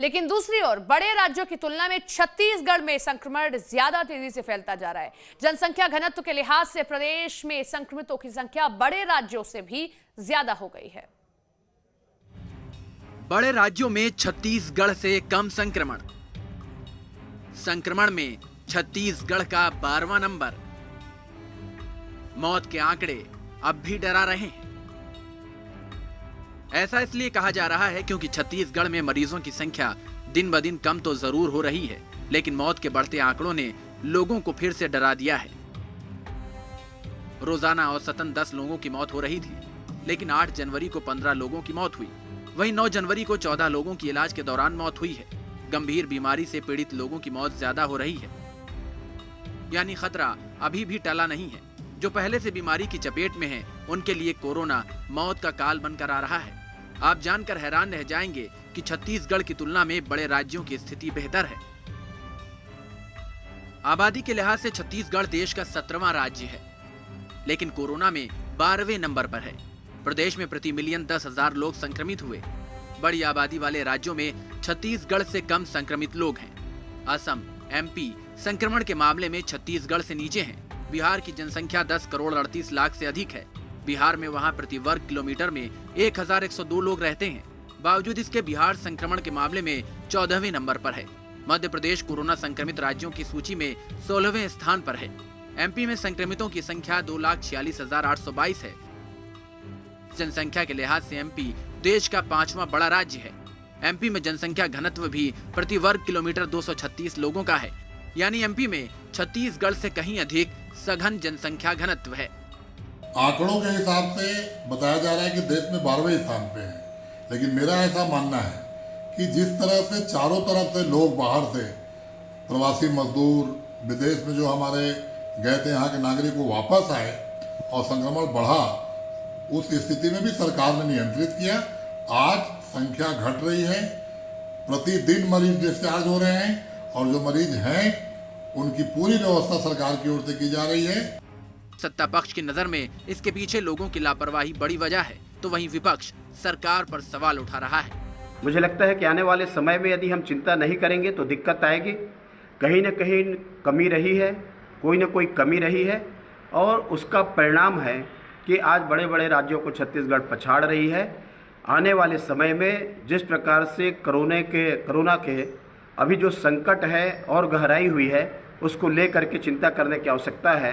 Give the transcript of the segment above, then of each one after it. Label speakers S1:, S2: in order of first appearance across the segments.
S1: लेकिन दूसरी ओर बड़े राज्यों की तुलना में छत्तीसगढ़ में संक्रमण ज्यादा तेजी से फैलता जा रहा है। जनसंख्या घनत्व के लिहाज से प्रदेश में संक्रमितों की संख्या बड़े राज्यों से भी ज्यादा हो गई है।
S2: बड़े राज्यों में छत्तीसगढ़ से कम संक्रमण में छत्तीसगढ़ का 12वां नंबर। मौत के आंकड़े अब भी डरा रहे हैं। ऐसा इसलिए कहा जा रहा है क्योंकि छत्तीसगढ़ में मरीजों की संख्या दिन ब दिन कम तो जरूर हो रही है, लेकिन मौत के बढ़ते आंकड़ों ने लोगों को फिर से डरा दिया है। रोजाना औसतन 10 लोगों की मौत हो रही थी, लेकिन 8 जनवरी को 15 लोगों की मौत हुई। वहीं 9 जनवरी को 14 लोगों की इलाज के दौरान मौत हुई है। गंभीर बीमारी से पीड़ित लोगों की मौत ज्यादा हो रही है, यानी खतरा अभी भी टला नहीं है। जो पहले से बीमारी की चपेट में हैं, उनके लिए कोरोना मौत का काल बनकर आ रहा है। आप जानकर हैरान रह जाएंगे कि छत्तीसगढ़ की तुलना में बड़े राज्यों की स्थिति बेहतर है। आबादी के लिहाज से छत्तीसगढ़ देश का 17वां राज्य है, लेकिन कोरोना में 12वें नंबर पर है। प्रदेश में प्रति मिलियन 10,000 लोग संक्रमित हुए। बड़ी आबादी वाले राज्यों में छत्तीसगढ़ से कम संक्रमित लोग हैं। असम, एमपी संक्रमण के मामले में छत्तीसगढ़ से नीचे हैं। बिहार की जनसंख्या 10 करोड़ 38 लाख से अधिक है। बिहार में वहां प्रति वर्ग किलोमीटर में 1102 लोग रहते हैं। बावजूद इसके बिहार संक्रमण के मामले में 14वें नंबर पर है। मध्य प्रदेश कोरोना संक्रमित राज्यों की सूची में 16वें स्थान पर है। एमपी में संक्रमितों की संख्या 2,46,822 है। जनसंख्या के लिहाज से एमपी देश का 5वां बड़ा राज्य है। एमपी में जनसंख्या घनत्व भी प्रति वर्ग किलोमीटर 236 लोगों का है, यानी एमपी में छत्तीसगढ़ से कहीं अधिक सघन जनसंख्या घनत्व है।
S3: आंकड़ों के हिसाब से बताया जा रहा है कि देश में 12वें स्थान पे है, लेकिन मेरा ऐसा मानना है कि जिस तरह से चारों तरफ से लोग बाहर से प्रवासी मजदूर विदेश में जो हमारे गए थे, यहाँ के नागरिक वो वापस आए और संक्रमण बढ़ा, उस स्थिति में भी सरकार ने नियंत्रित किया। आज संख्या घट रही है, प्रतिदिन मरीज डिस्चार्ज हो रहे हैं और जो मरीज हैं उनकी पूरी व्यवस्था सरकार की ओर से की जा रही है।
S2: सत्ता पक्ष की नजर में इसके पीछे लोगों की लापरवाही बड़ी वजह है, तो वहीं विपक्ष सरकार पर सवाल उठा रहा है।
S4: मुझे लगता है कि आने वाले समय में यदि हम चिंता नहीं करेंगे तो दिक्कत आएगी। कहीं न कहीं कमी रही है, कोई न कोई कमी रही है, और उसका परिणाम है कि आज बड़े बड़े राज्यों को छत्तीसगढ़ पछाड़ रही है। आने वाले समय में जिस प्रकार से कोरोना के अभी जो संकट है और गहराई हुई है, उसको लेकर के चिंता करने की आवश्यकता है।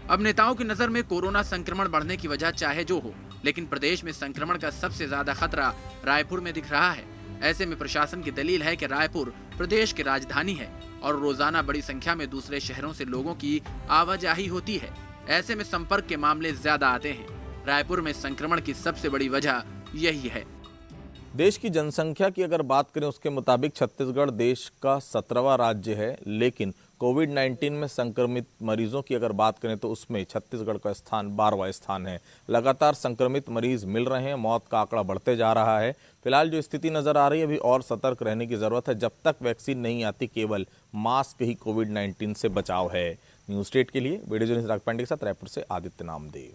S2: अब नेताओं की नजर में कोरोना संक्रमण बढ़ने की वजह चाहे जो हो, लेकिन प्रदेश में संक्रमण का सबसे ज्यादा खतरा रायपुर में दिख रहा है। ऐसे में प्रशासन की दलील है कि रायपुर प्रदेश की राजधानी है और रोजाना बड़ी संख्या में दूसरे शहरों से लोगों की आवाजाही होती है। ऐसे में संपर्क के मामले ज्यादा आते हैं। रायपुर में संक्रमण की सबसे बड़ी वजह यही है।
S5: देश की जनसंख्या की अगर बात करें उसके मुताबिक छत्तीसगढ़ देश का 17वां राज्य है, लेकिन कोविड-19 में संक्रमित मरीजों की अगर बात करें तो उसमें छत्तीसगढ़ का स्थान 12वां स्थान है। लगातार संक्रमित मरीज मिल रहे हैं, मौत का आंकड़ा बढ़ते जा रहा है। फिलहाल जो स्थिति नजर आ रही है, अभी और सतर्क रहने की जरूरत है। जब तक वैक्सीन नहीं आती, केवल मास्क ही कोविड-19 से बचाव है। न्यूज़ स्टेट के लिए वीडियो जर्नलिस्ट राग पांडे के साथ रायपुर से आदित्य नामदेव।